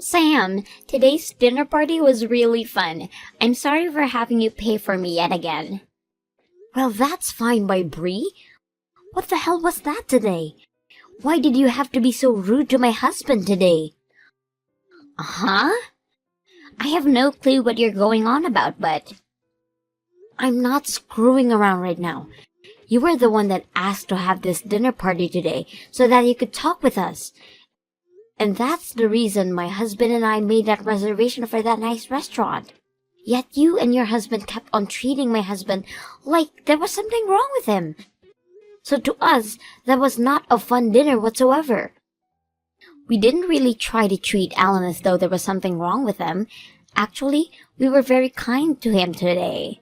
Sam, today's dinner party was really fun. I'm sorry for having you pay for me yet again. Well, that's fine by Bree. What the hell was that today? Why did you have to be so rude to my husband today? Huh? I have no clue what you're going on about, but... I'm not screwing around right now. You were the one that asked to have this dinner party today so that you could talk with us. And that's the reason my husband and I made that reservation for that nice restaurant. Yet you and your husband kept on treating my husband like there was something wrong with him. So to us, that was not a fun dinner whatsoever. We didn't really try to treat Alan as though there was something wrong with him. Actually, we were very kind to him today.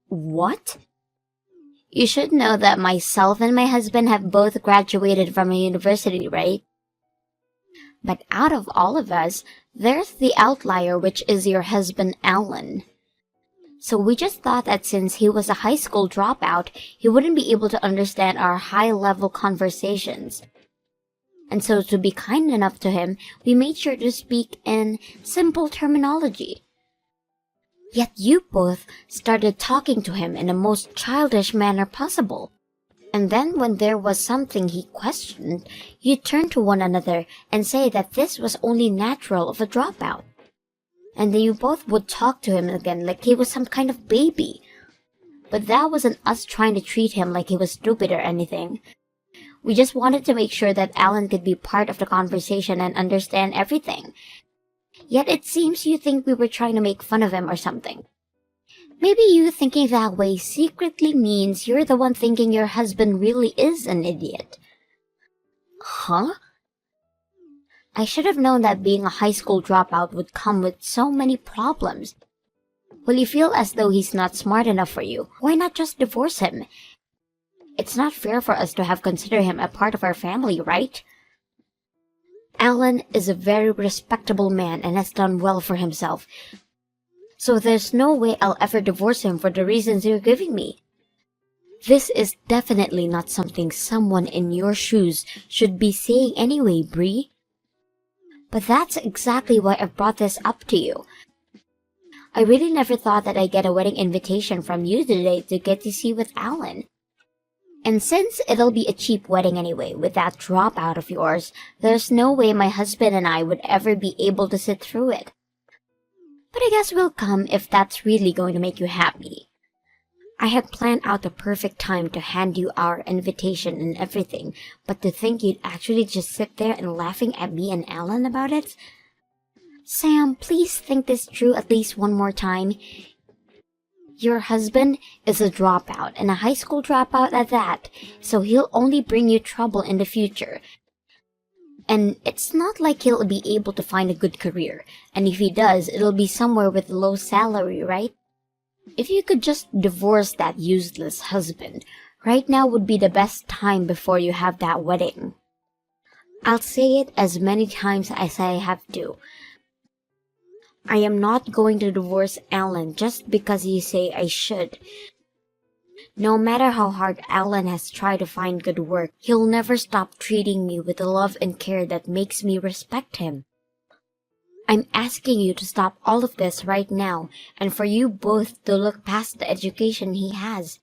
What? You should know that myself and my husband have both graduated from a university, right? But out of all of us, there's the outlier, which is your husband, Alan. So we just thought that since he was a high school dropout, he wouldn't be able to understand our high-level conversations. And so to be kind enough to him, we made sure to speak in simple terminology. Yet you both started talking to him in the most childish manner possible. And then when there was something he questioned, you turned to one another and say that this was only natural of a dropout. And then you both would talk to him again like he was some kind of baby. But that wasn't us trying to treat him like he was stupid or anything. We just wanted to make sure that Alan could be part of the conversation and understand everything. Yet it seems you think we were trying to make fun of him or something. Maybe you thinking that way secretly means you're the one thinking your husband really is an idiot. Huh? I should have known that being a high school dropout would come with so many problems. Will you feel as though he's not smart enough for you? Why not just divorce him? It's not fair for us to have considered him a part of our family, right? Alan is a very respectable man and has done well for himself. So there's no way I'll ever divorce him for the reasons you're giving me. This is definitely not something someone in your shoes should be saying anyway, Bree. But that's exactly why I brought this up to you. I really never thought that I'd get a wedding invitation from you today to get to see with Alan. And since it'll be a cheap wedding anyway, with that dropout of yours, there's no way my husband and I would ever be able to sit through it. But I guess we'll come if that's really going to make you happy. I had planned out the perfect time to hand you our invitation and everything, but to think you'd actually just sit there and laughing at me and Alan about it? Sam, please think this through at least one more time. Your husband is a dropout, and a high school dropout at that, so he'll only bring you trouble in the future. And it's not like he'll be able to find a good career, and if he does, it'll be somewhere with a low salary, right? If you could just divorce that useless husband, right now would be the best time before you have that wedding. I'll say it as many times as I have to. I am not going to divorce Alan just because you say I should. No matter how hard Alan has tried to find good work, he'll never stop treating me with the love and care that makes me respect him. I'm asking you to stop all of this right now, and for you both to look past the education he has.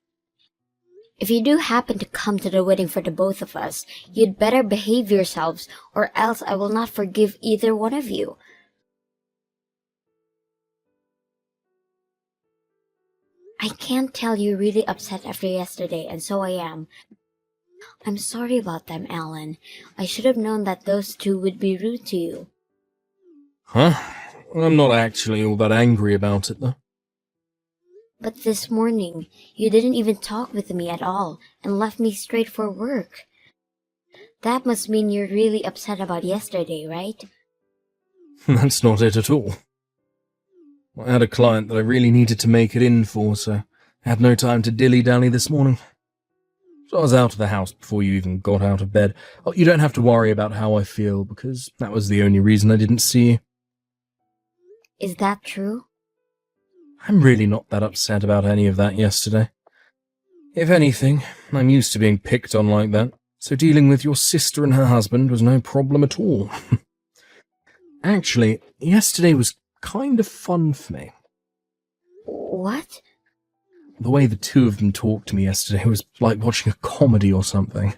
If you do happen to come to the wedding for the both of us, you'd better behave yourselves, or else I will not forgive either one of you. I can't tell you're really upset after yesterday, and so I am. I'm sorry about them, Alan. I should have known that those two would be rude to you. Huh? I'm not actually all that angry about it, though. But this morning, you didn't even talk with me at all, and left me straight for work. That must mean you're really upset about yesterday, right? That's not it at all. I had a client that I really needed to make it in for, so I had no time to dilly-dally this morning. So I was out of the house before you even got out of bed. Oh, you don't have to worry about how I feel, because that was the only reason I didn't see you. Is that true? I'm really not that upset about any of that yesterday. If anything, I'm used to being picked on like that, so dealing with your sister and her husband was no problem at all. Actually, yesterday was kind of fun for me. What? The way the two of them talked to me yesterday was like watching a comedy or something.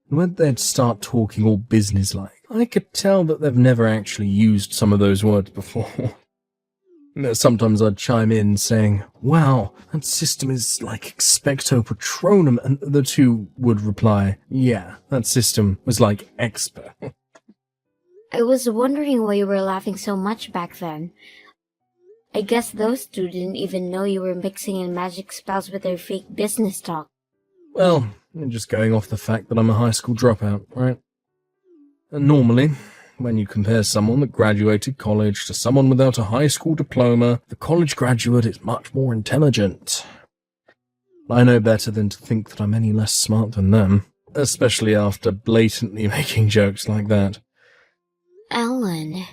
And when they'd start talking all businesslike, I could tell that they've never actually used some of those words before. Sometimes I'd chime in saying, "Wow, that system is like expecto patronum," and the two would reply, "Yeah, that system was like expo." I was wondering why you were laughing so much back then. I guess those two didn't even know you were mixing in magic spells with their fake business talk. Well, just going off the fact that I'm a high school dropout, right? And normally, when you compare someone that graduated college to someone without a high school diploma, the college graduate is much more intelligent. I know better than to think that I'm any less smart than them, especially after blatantly making jokes like that. Alan.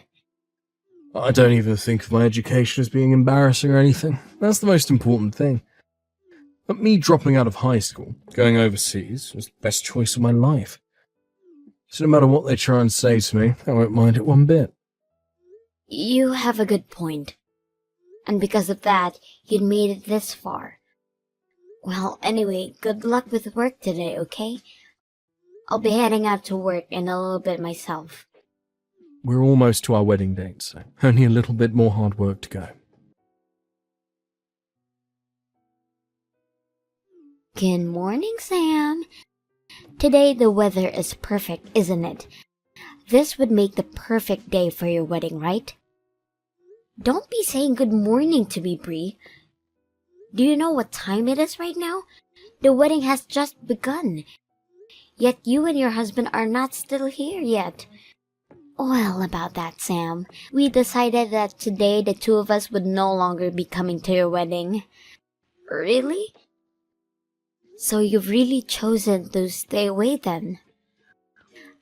I don't even think of my education as being embarrassing or anything. That's the most important thing. But me dropping out of high school, going overseas, was the best choice of my life. So no matter what they try and say to me, I won't mind it one bit. You have a good point. And because of that, you'd made it this far. Well, anyway, good luck with work today, okay? I'll be heading out to work in a little bit myself. We're almost to our wedding date, so only a little bit more hard work to go. Good morning, Sam. Today the weather is perfect, isn't it? This would make the perfect day for your wedding, right? Don't be saying good morning to me, Bree. Do you know what time it is right now? The wedding has just begun. Yet you and your husband are not still here yet. Well, about that, Sam, we decided that today the two of us would no longer be coming to your wedding. Really? So you've really chosen to stay away then?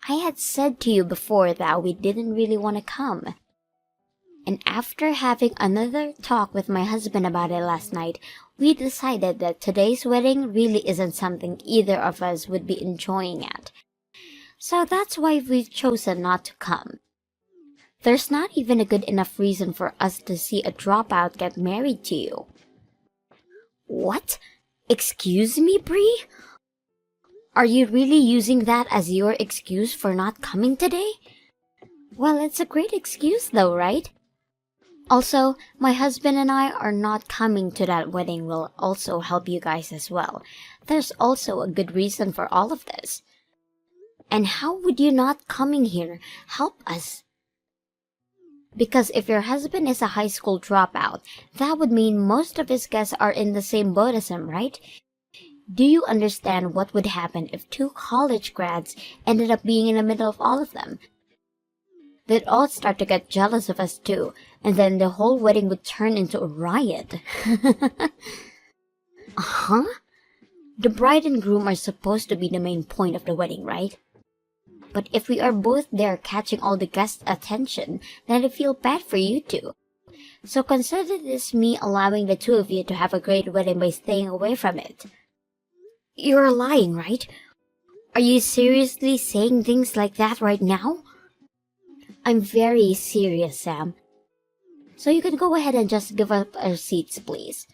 I had said to you before that we didn't really want to come. And after having another talk with my husband about it last night, we decided that today's wedding really isn't something either of us would be enjoying at. So that's why we've chosen not to come. There's not even a good enough reason for us to see a dropout get married to you. What? Excuse me, Bree? Are you really using that as your excuse for not coming today? Well, it's a great excuse though, right? Also, my husband and I are not coming to that wedding will also help you guys as well. There's also a good reason for all of this. And how would you not coming here help us? Because if your husband is a high school dropout, that would mean most of his guests are in the same boat as him, right? Do you understand what would happen if two college grads ended up being in the middle of all of them? They'd all start to get jealous of us too, and then the whole wedding would turn into a riot. Huh? The bride and groom are supposed to be the main point of the wedding, right? But if we are both there catching all the guests' attention, then I feel bad for you two. So consider this me allowing the two of you to have a great wedding by staying away from it. You're lying, right? Are you seriously saying things like that right now? I'm very serious, Sam. So you can go ahead and just give up our seats, please.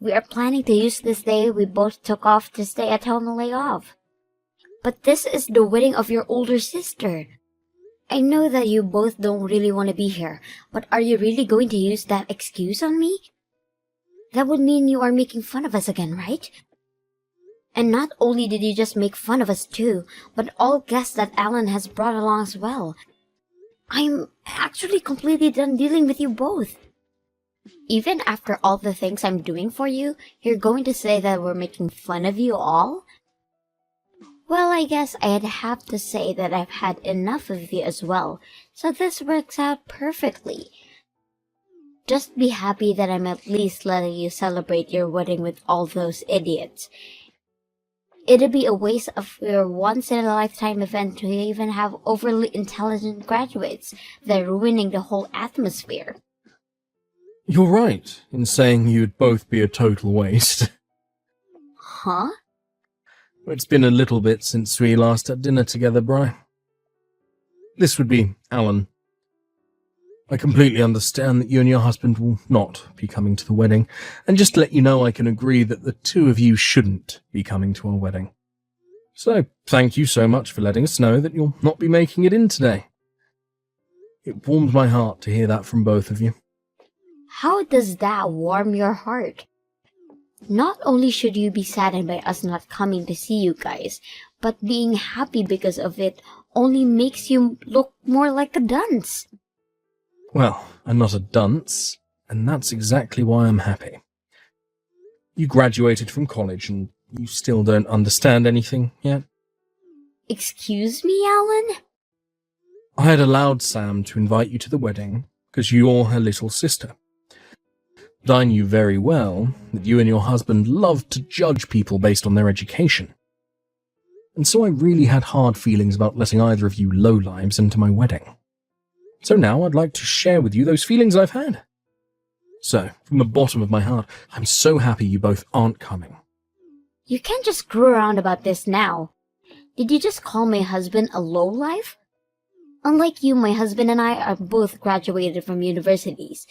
We are planning to use this day we both took off to stay at home and lay off. But this is the wedding of your older sister. I know that you both don't really want to be here, but are you really going to use that excuse on me? That would mean you are making fun of us again, right? And not only did you just make fun of us too, but all guests that Alan has brought along as well. I'm actually completely done dealing with you both. Even after all the things I'm doing for you, you're going to say that we're making fun of you all? Well, I guess I'd have to say that I've had enough of you as well, so this works out perfectly. Just be happy that I'm at least letting you celebrate your wedding with all those idiots. It'd be a waste of your once-in-a-lifetime event to even have overly intelligent graduates. They're ruining the whole atmosphere. You're right in saying you'd both be a total waste. Huh? It's been a little bit since we last had dinner together, Bri. This would be Alan. I completely understand that you and your husband will not be coming to the wedding, and just to let you know I can agree that the two of you shouldn't be coming to our wedding. So, thank you so much for letting us know that you'll not be making it in today. It warmed my heart to hear that from both of you. How does that warm your heart? Not only should you be saddened by us not coming to see you guys, but being happy because of it only makes you look more like a dunce. Well, I'm not a dunce, and that's exactly why I'm happy. You graduated from college, and you still don't understand anything yet? Excuse me, Alan? I had allowed Sam to invite you to the wedding because you're her little sister. But I knew very well that you and your husband loved to judge people based on their education. And so I really had hard feelings about letting either of you lowlives into my wedding. So now I'd like to share with you those feelings I've had. So, from the bottom of my heart, I'm so happy you both aren't coming. You can't just screw around about this now. Did you just call my husband a lowlife? Unlike you, my husband and I are both graduated from universities.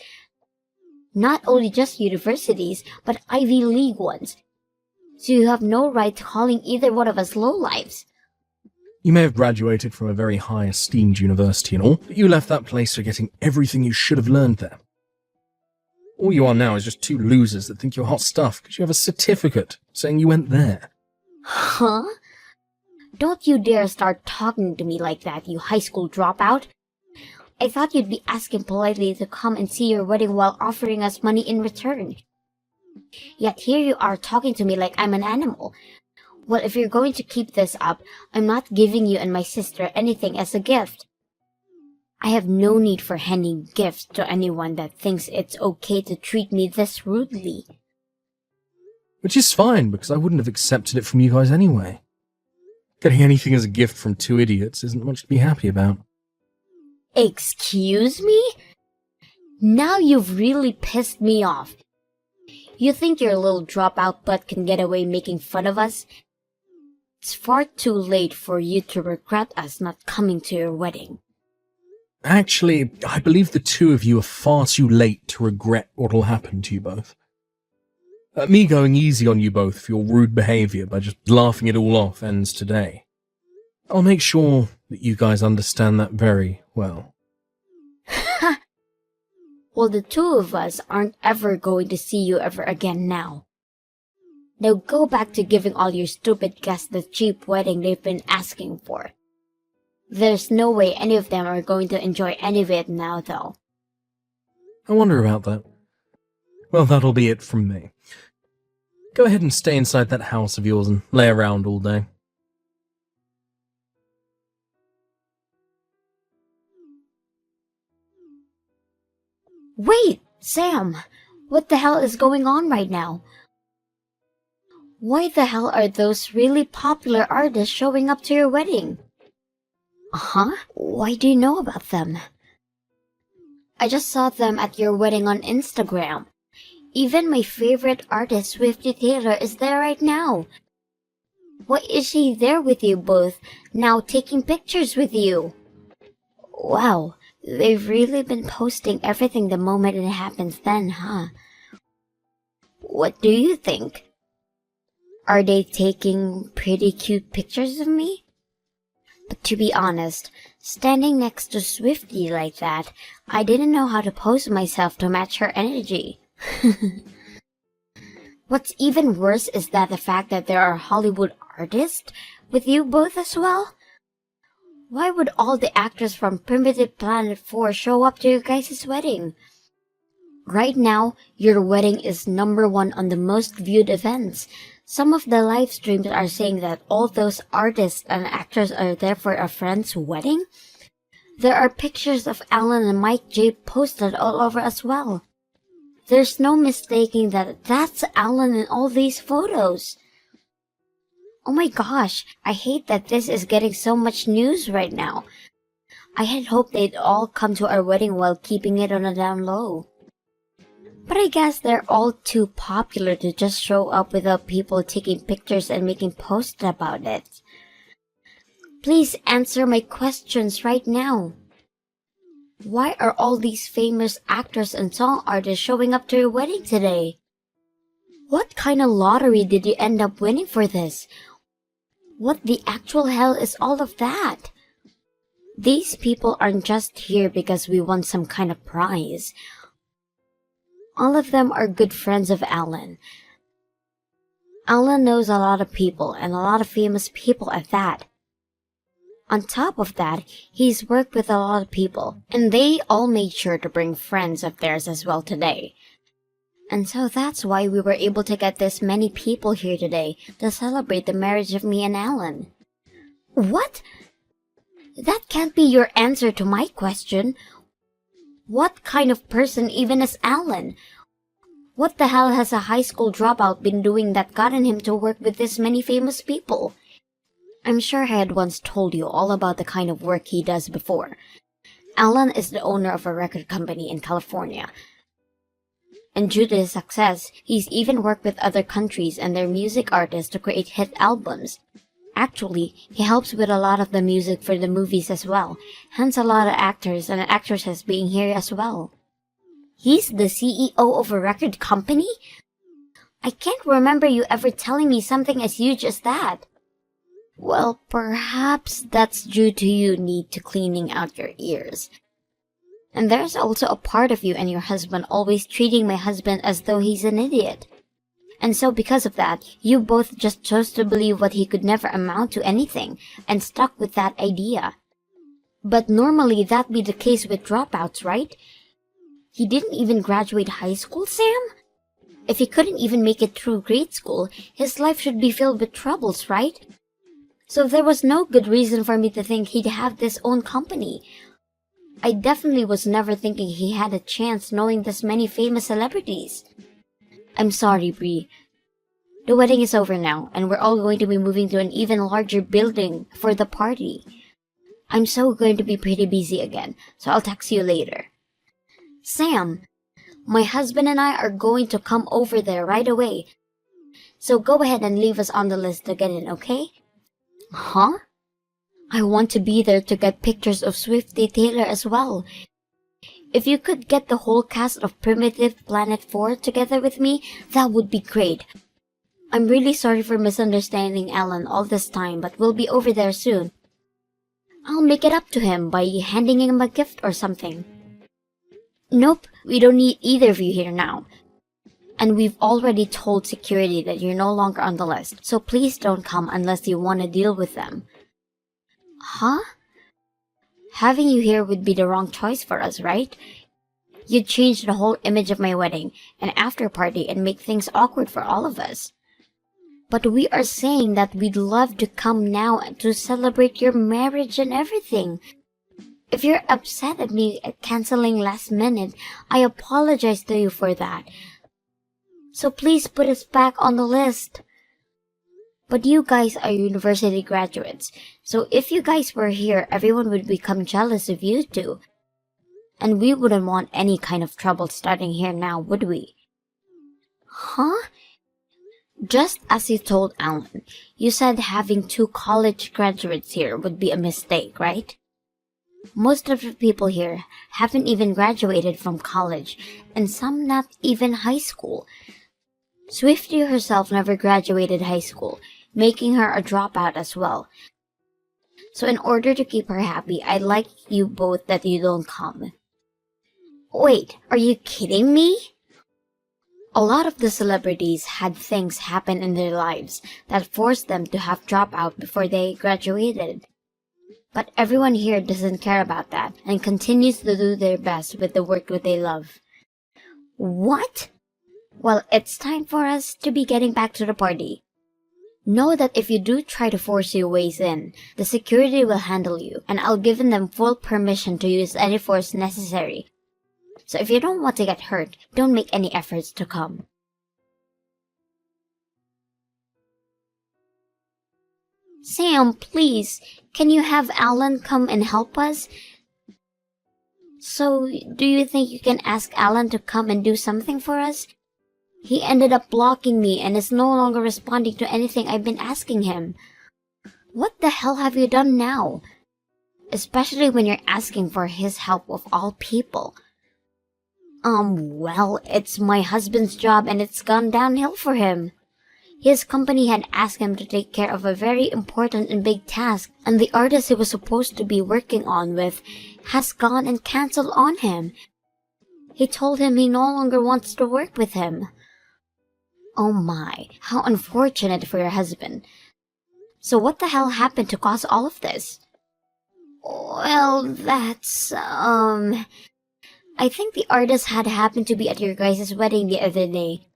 Not only just universities, but Ivy League ones. So you have no right to calling either one of us lowlives. You may have graduated from a very high esteemed university and all, but you left that place forgetting everything you should have learned there. All you are now is just two losers that think you're hot stuff because you have a certificate saying you went there. Huh? Don't you dare start talking to me like that, you high school dropout. I thought you'd be asking politely to come and see your wedding while offering us money in return. Yet here you are talking to me like I'm an animal. Well, if you're going to keep this up, I'm not giving you and my sister anything as a gift. I have no need for handing gifts to anyone that thinks it's okay to treat me this rudely. Which is fine, because I wouldn't have accepted it from you guys anyway. Getting anything as a gift from two idiots isn't much to be happy about. Excuse me? Now you've really pissed me off. You think your little dropout butt can get away making fun of us? It's far too late for you to regret us not coming to your wedding. Actually, I believe the two of you are far too late to regret what'll happen to you both. Me going easy on you both for your rude behaviour by just laughing it all off ends today. I'll make sure that you guys understand that very well. Well, the two of us aren't ever going to see you ever again now. Now go back to giving all your stupid guests the cheap wedding they've been asking for. There's no way any of them are going to enjoy any of it now, though. I wonder about that. Well, that'll be it from me. Go ahead and stay inside that house of yours and lay around all day. Wait, Sam! What the hell is going on right now? Why the hell are those really popular artists showing up to your wedding? Huh? Why do you know about them? I just saw them at your wedding on Instagram. Even my favorite artist, Swifty Taylor, is there right now. Why is she there with you both, now taking pictures with you? Wow, they've really been posting everything the moment it happens then, huh? What do you think? Are they taking pretty cute pictures of me? But to be honest, standing next to Swifty like that, I didn't know how to pose myself to match her energy. What's even worse is that the fact that there are Hollywood artists with you both as well. Why would all the actors from Primitive Planet 4 show up to your guys' wedding? Right now, your wedding is #1 on the most viewed events. Some of the live streams are saying that all those artists and actors are there for a friend's wedding. There are pictures of Alan and Mike J posted all over as well. There's no mistaking that that's Alan in all these photos. Oh my gosh, I hate that this is getting so much news right now. I had hoped they'd all come to our wedding while keeping it on a down low. But I guess they're all too popular to just show up without people taking pictures and making posts about it. Please answer my questions right now. Why are all these famous actors and song artists showing up to your wedding today? What kind of lottery did you end up winning for this? What the actual hell is all of that? These people aren't just here because we won some kind of prize. All of them are good friends of Alan. Alan knows a lot of people, and a lot of famous people at that. On top of that, he's worked with a lot of people, and they all made sure to bring friends of theirs as well today. And so that's why we were able to get this many people here today to celebrate the marriage of me and Alan. What? That can't be your answer to my question. What kind of person even is Alan? What the hell has a high school dropout been doing that gotten him to work with this many famous people? I'm sure I had once told you all about the kind of work he does before. Alan is the owner of a record company in California. And due to his success, he's even worked with other countries and their music artists to create hit albums. Actually, he helps with a lot of the music for the movies as well, hence a lot of actors and actresses being here as well. He's the CEO of a record company? I can't remember you ever telling me something as huge as that. Well, perhaps that's due to you need to cleaning out your ears. And there's also a part of you and your husband always treating my husband as though he's an idiot. And so because of that, you both just chose to believe what he could never amount to anything, and stuck with that idea. But normally that'd be the case with dropouts, right? He didn't even graduate high school, Sam? If he couldn't even make it through grade school, his life should be filled with troubles, right? So there was no good reason for me to think he'd have this own company. I definitely was never thinking he had a chance knowing this many famous celebrities. I'm sorry, Bree. The wedding is over now, and we're all going to be moving to an even larger building for the party. I'm so going to be pretty busy again, so I'll text you later. Sam, my husband and I are going to come over there right away. So go ahead and leave us on the list to get in, okay? Huh? I want to be there to get pictures of Swifty Taylor as well. If you could get the whole cast of Primitive Planet 4 together with me, that would be great. I'm really sorry for misunderstanding Alan all this time, but we'll be over there soon. I'll make it up to him by handing him a gift or something. Nope, we don't need either of you here now. And we've already told security that you're no longer on the list, so please don't come unless you want to deal with them. Huh? Having you here would be the wrong choice for us, right? You'd change the whole image of my wedding, an after party, and make things awkward for all of us. But we are saying that we'd love to come now to celebrate your marriage and everything. If you're upset at me canceling last minute, I apologize to you for that. So please put us back on the list. But you guys are university graduates, so if you guys were here, everyone would become jealous of you two. And we wouldn't want any kind of trouble starting here now, would we? Huh? Just as you told Alan, you said having 2 college graduates here would be a mistake, right? Most of the people here haven't even graduated from college, and some not even high school. Swifty herself never graduated high school, making her a dropout as well. So in order to keep her happy, I'd like you both that you don't come. Wait, are you kidding me? A lot of the celebrities had things happen in their lives that forced them to have dropout before they graduated. But everyone here doesn't care about that and continues to do their best with the work that they love. What? Well, it's time for us to be getting back to the party. Know that if you do try to force your ways in, the security will handle you, and I'll give them full permission to use any force necessary. So if you don't want to get hurt, don't make any efforts to come. Sam, please, can you have Alan come and help us? So, do you think you can ask Alan to come and do something for us? He ended up blocking me and is no longer responding to anything I've been asking him. What the hell have you done now? especially when you're asking for his help of all people. Well, it's my husband's job and it's gone downhill for him. His company had asked him to take care of a very important and big task, and the artist he was supposed to be working on with has gone and cancelled on him. He told him he no longer wants to work with him. Oh my, how unfortunate for your husband. So what the hell happened to cause all of this? Well, I think the artist had happened to be at your guys' wedding the other day.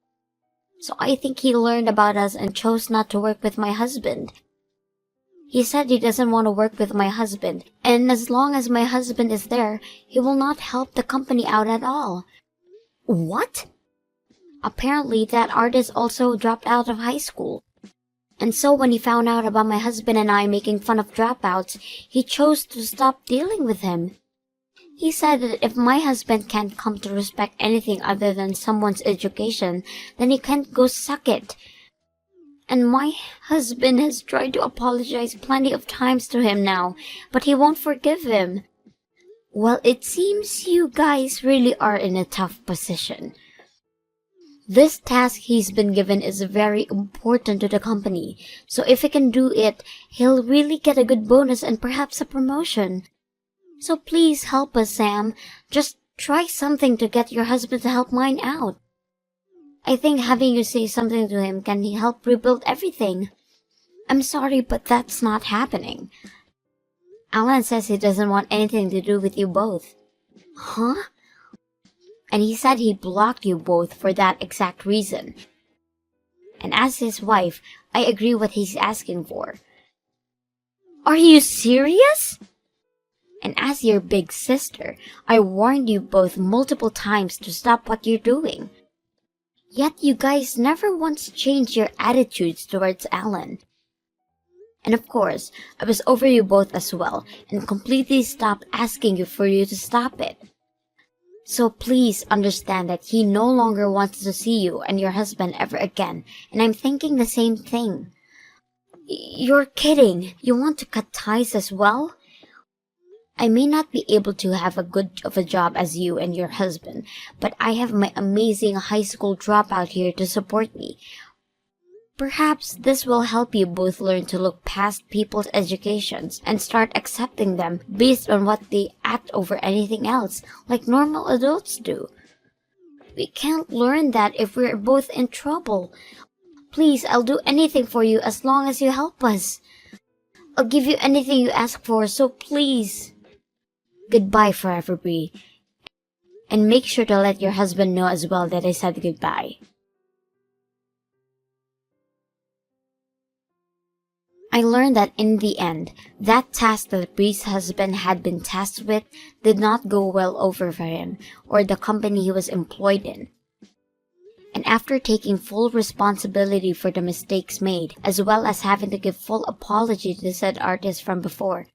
So I think he learned about us and chose not to work with my husband. He said he doesn't want to work with my husband, and as long as my husband is there, he will not help the company out at all. What? Apparently that artist also dropped out of high school. And so when he found out about my husband and I making fun of dropouts, he chose to stop dealing with him. He said that if my husband can't come to respect anything other than someone's education, then he can't go suck it. And my husband has tried to apologize plenty of times to him now, but he won't forgive him. Well, it seems you guys really are in a tough position. This task he's been given is very important to the company, so if he can do it, he'll really get a good bonus and perhaps a promotion. So please help us, Sam. Just try something to get your husband to help mine out. I think having you say something to him can help rebuild everything. I'm sorry, but that's not happening. Alan says he doesn't want anything to do with you both. Huh? And he said he blocked you both for that exact reason. And as his wife, I agree what he's asking for. Are you serious? And as your big sister, I warned you both multiple times to stop what you're doing. Yet you guys never once changed your attitudes towards Alan. And of course, I was over you both as well and completely stopped asking you for you to stop it. So please understand that he no longer wants to see you and your husband ever again, and I'm thinking the same thing. You're kidding. You want to cut ties as well? I may not be able to have a good of a job as you and your husband, but I have my amazing high school dropout here to support me. Perhaps this will help you both learn to look past people's educations and start accepting them based on what they act over anything else, like normal adults do. We can't learn that if we're both in trouble. Please, I'll do anything for you as long as you help us. I'll give you anything you ask for, so please. Goodbye forever, Bree. And make sure to let your husband know as well that I said goodbye. I learned that in the end, that task that Bree's husband had been tasked with did not go well over for him or the company he was employed in. And after taking full responsibility for the mistakes made, as well as having to give full apology to said artist from before,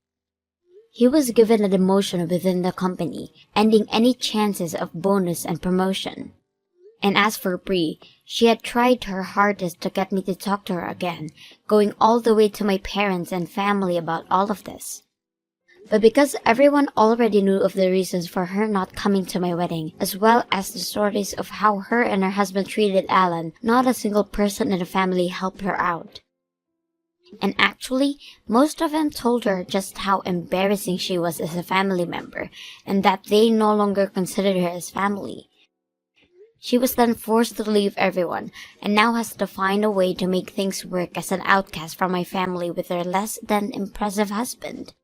he was given a demotion within the company, ending any chances of bonus and promotion. And as for Bree, she had tried her hardest to get me to talk to her again, going all the way to my parents and family about all of this. But because everyone already knew of the reasons for her not coming to my wedding, as well as the stories of how her and her husband treated Alan, not a single person in the family helped her out. And actually, most of them told her just how embarrassing she was as a family member, and that they no longer considered her as family. She was then forced to leave everyone, and now has to find a way to make things work as an outcast from my family with her less than impressive husband.